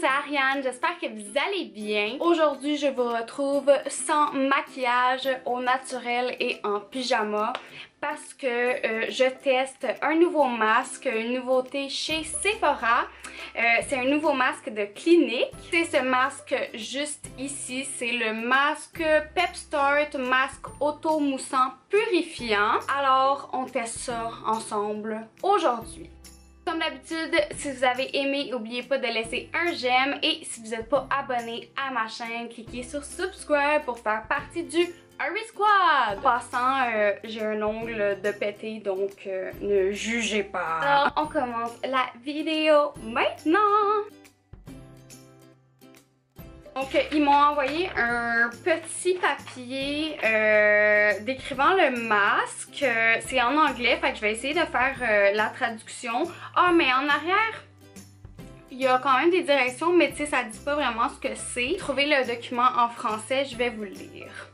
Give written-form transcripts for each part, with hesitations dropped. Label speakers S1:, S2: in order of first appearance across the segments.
S1: c'est Ariane, j'espère que vous allez bien. Aujourd'hui, je vous retrouve sans maquillage, au naturel et en pyjama parce que je teste un nouveau masque, une nouveauté chez Sephora. C'est un nouveau masque de Clinique. C'est ce masque juste ici, c'est le masque Pep Start Masque Auto Moussant Purifiant. Alors, on teste ça ensemble aujourd'hui. Comme d'habitude, si vous avez aimé, n'oubliez pas de laisser un j'aime et si vous n'êtes pas abonné à ma chaîne, cliquez sur subscribe pour faire partie du Harry Squad. En passant, j'ai un ongle de pété, donc ne jugez pas. Alors, on commence la vidéo maintenant. Donc, ils m'ont envoyé un petit papier décrivant le masque. C'est en anglais, fait que je vais essayer de faire la traduction. Ah, mais en arrière, il y a quand même des directions, mais tu sais, ça dit pas vraiment ce que c'est. Trouvez le document en français, je vais vous le lire.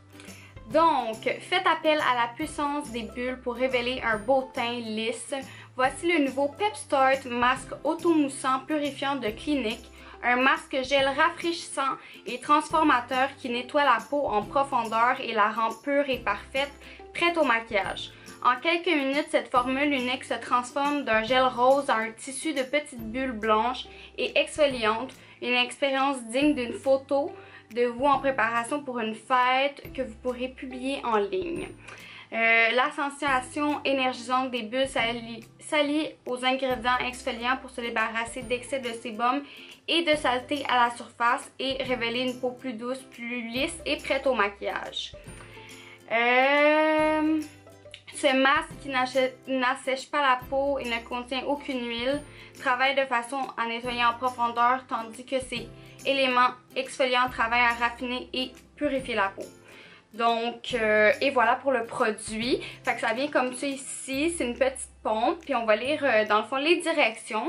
S1: Donc, faites appel à la puissance des bulles pour révéler un beau teint lisse. Voici le nouveau Pep Start Masque Auto-Moussant Purifiant de Clinique. Un masque gel rafraîchissant et transformateur qui nettoie la peau en profondeur et la rend pure et parfaite, prête au maquillage. En quelques minutes, cette formule unique se transforme d'un gel rose à un tissu de petites bulles blanches et exfoliantes, une expérience digne d'une photo de vous en préparation pour une fête que vous pourrez publier en ligne. La sensation énergisante des bulles s'allie aux ingrédients exfoliants pour se débarrasser d'excès de sébum et de saleté à la surface et révéler une peau plus douce, plus lisse et prête au maquillage. Ce masque qui n'assèche pas la peau et ne contient aucune huile travaille de façon à nettoyer en profondeur tandis que ses éléments exfoliants travaillent à raffiner et purifier la peau. Donc, et voilà pour le produit. Fait que ça vient comme ça ici, c'est une petite pompe, puis on va lire dans le fond les directions.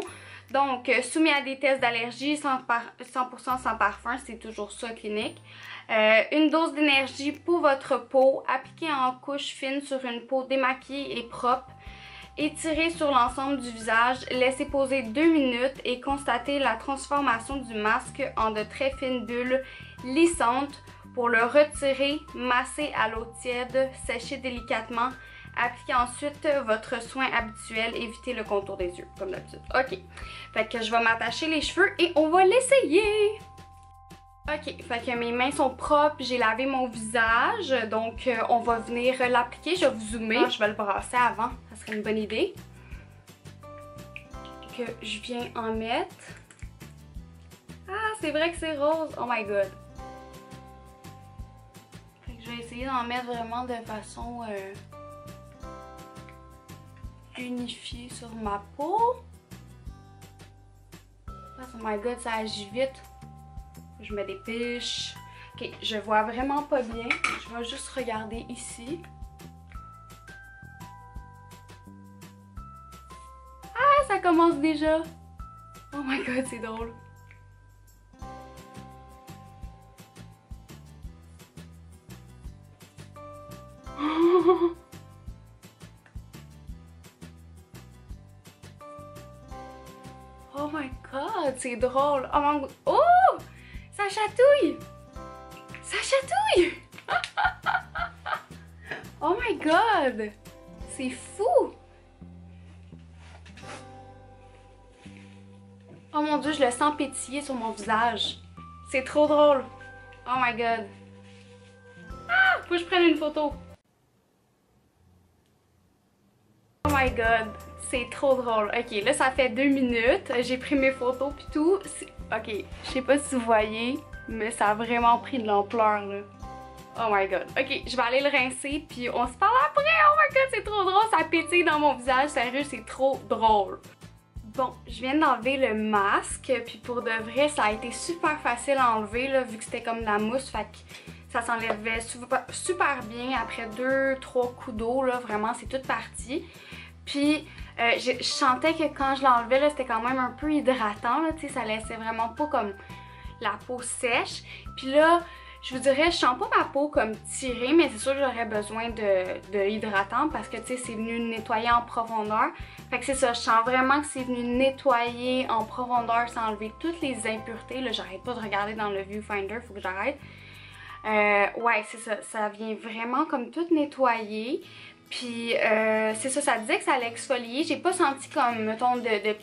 S1: Donc, soumis à des tests d'allergie, 100% sans parfum, c'est toujours ça Clinique. Une dose d'énergie pour votre peau, appliquée en couche fine sur une peau démaquillée et propre. Étirez sur l'ensemble du visage, laissez poser 2 minutes et constatez la transformation du masque en de très fines bulles lissantes. Pour le retirer, massez à l'eau tiède, séchez délicatement. Appliquez ensuite votre soin habituel, évitez le contour des yeux, comme d'habitude. Ok, fait que je vais m'attacher les cheveux et on va l'essayer. Ok, fait que mes mains sont propres, j'ai lavé mon visage, donc on va venir l'appliquer. Je vais vous zoomer, je vais le brasser avant, ça serait une bonne idée. Que je viens en mettre. Ah, c'est vrai que c'est rose, oh my god. Je vais essayer d'en mettre vraiment de façon unifiée sur ma peau. Oh my god, ça agit vite. Je me dépêche. Ok, je vois vraiment pas bien. Je vais juste regarder ici. Ah, ça commence déjà. Oh my god, c'est drôle. Oh my god, c'est drôle. Oh mon... Oh! Ça chatouille! Ça chatouille! Oh my god! C'est fou! Oh mon dieu, je le sens pétiller sur mon visage. C'est trop drôle. Oh my god. Ah! Faut que je prenne une photo. Oh my god, c'est trop drôle. Ok, là ça fait 2 minutes, j'ai pris mes photos pis tout. Ok, je sais pas si vous voyez, mais ça a vraiment pris de l'ampleur là. Oh my god. Ok, je vais aller le rincer puis on se parle après. Oh my god, c'est trop drôle, ça pétille dans mon visage, sérieux, c'est trop drôle. Bon, je viens d'enlever le masque, puis pour de vrai, ça a été super facile à enlever là, vu que c'était comme de la mousse, fait que ça s'enlevait super bien après 2-3 coups d'eau, là, vraiment, c'est toute partie. Puis, je sentais que quand je l'enlevais, c'était quand même un peu hydratant, là, tu sais, ça laissait vraiment pas comme la peau sèche. Puis là, Je vous dirais, je sens pas ma peau comme tirée, mais c'est sûr que j'aurais besoin de hydratant parce que tu sais, c'est venu nettoyer en profondeur. Fait que c'est ça, je sens vraiment que c'est venu nettoyer en profondeur sans enlever toutes les impuretés. Là, j'arrête pas de regarder dans le viewfinder, faut que j'arrête. Ouais, c'est ça, ça vient vraiment comme tout nettoyer. Puis c'est ça, ça disait que ça allait exfolier. J'ai pas senti comme, mettons, de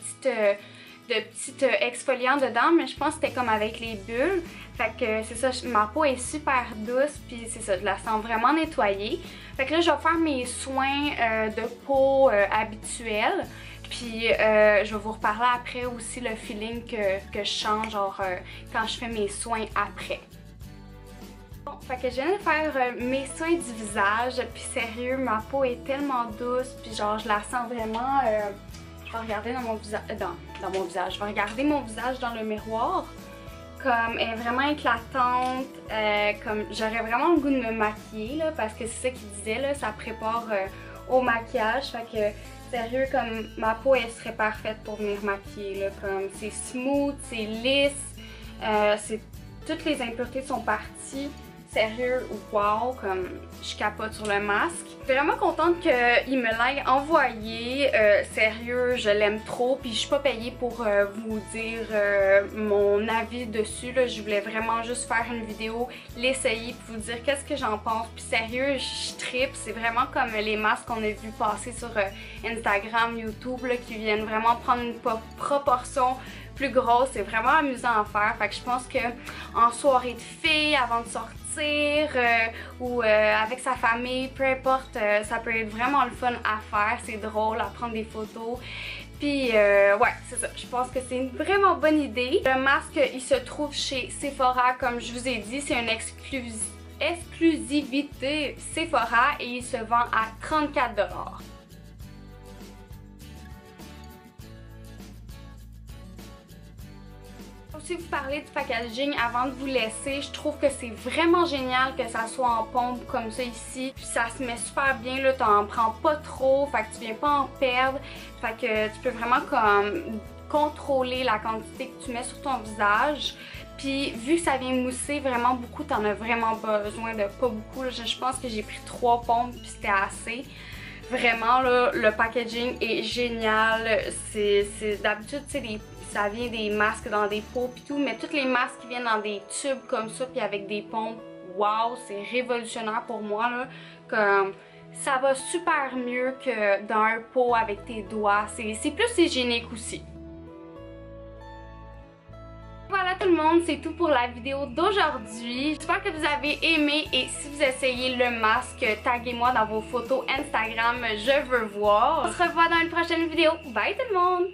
S1: petites exfoliants dedans, mais je pense que c'était comme avec les bulles. Fait que c'est ça, ma peau est super douce, puis c'est ça, je la sens vraiment nettoyée. Fait que là, je vais faire mes soins de peau habituels. Puis je vais vous reparler après aussi le feeling que je change, genre quand je fais mes soins après. Bon, fait que je viens de faire mes soins du visage, puis sérieux, ma peau est tellement douce, puis genre je la sens vraiment... je vais regarder dans mon visage, dans mon visage, je vais regarder mon visage dans le miroir, comme elle est vraiment éclatante, comme j'aurais vraiment le goût de me maquiller là, parce que c'est ça qu'il disait là, ça prépare au maquillage, fait que sérieux comme ma peau elle serait parfaite pour venir maquiller là, comme c'est smooth, c'est lisse, toutes les impuretés sont parties. Sérieux, wow, comme je capote sur le masque. Je suis vraiment contente qu'il me l'ait envoyé. Sérieux, je l'aime trop. Puis je suis pas payée pour vous dire mon avis dessus. Là. Je voulais vraiment juste faire une vidéo, l'essayer, puis vous dire qu'est-ce que j'en pense. Puis sérieux, je trippe. C'est vraiment comme les masques qu'on a vu passer sur Instagram, YouTube, là, qui viennent vraiment prendre une proportion plus grosse. C'est vraiment amusant à faire. Fait que je pense que en soirée de filles, avant de sortir, ou avec sa famille, peu importe, ça peut être vraiment le fun à faire, c'est drôle à prendre des photos. Puis ouais, c'est ça, je pense que c'est une vraiment bonne idée. Le masque, il se trouve chez Sephora, comme je vous ai dit, c'est une exclusivité Sephora et il se vend à 34 $. Aussi vous parler du packaging avant de vous laisser, je trouve que c'est vraiment génial que ça soit en pompe comme ça ici, puis ça se met super bien là, t'en prends pas trop, fait que tu viens pas en perdre, fait que tu peux vraiment comme contrôler la quantité que tu mets sur ton visage. Puis vu que ça vient mousser vraiment beaucoup, t'en as vraiment besoin de pas beaucoup là. Je pense que j'ai pris 3 pompes puis c'était assez. Vraiment là, le packaging est génial, d'habitude tu sais ça vient des masques dans des pots pis tout, mais tous les masques qui viennent dans des tubes comme ça puis avec des pompes, wow, c'est révolutionnaire pour moi là, comme ça va super mieux que dans un pot avec tes doigts, c'est plus hygiénique aussi. Voilà tout le monde, c'est tout pour la vidéo d'aujourd'hui. J'espère que vous avez aimé et si vous essayez le masque, taguez-moi dans vos photos Instagram, je veux voir. On se revoit dans une prochaine vidéo. Bye tout le monde!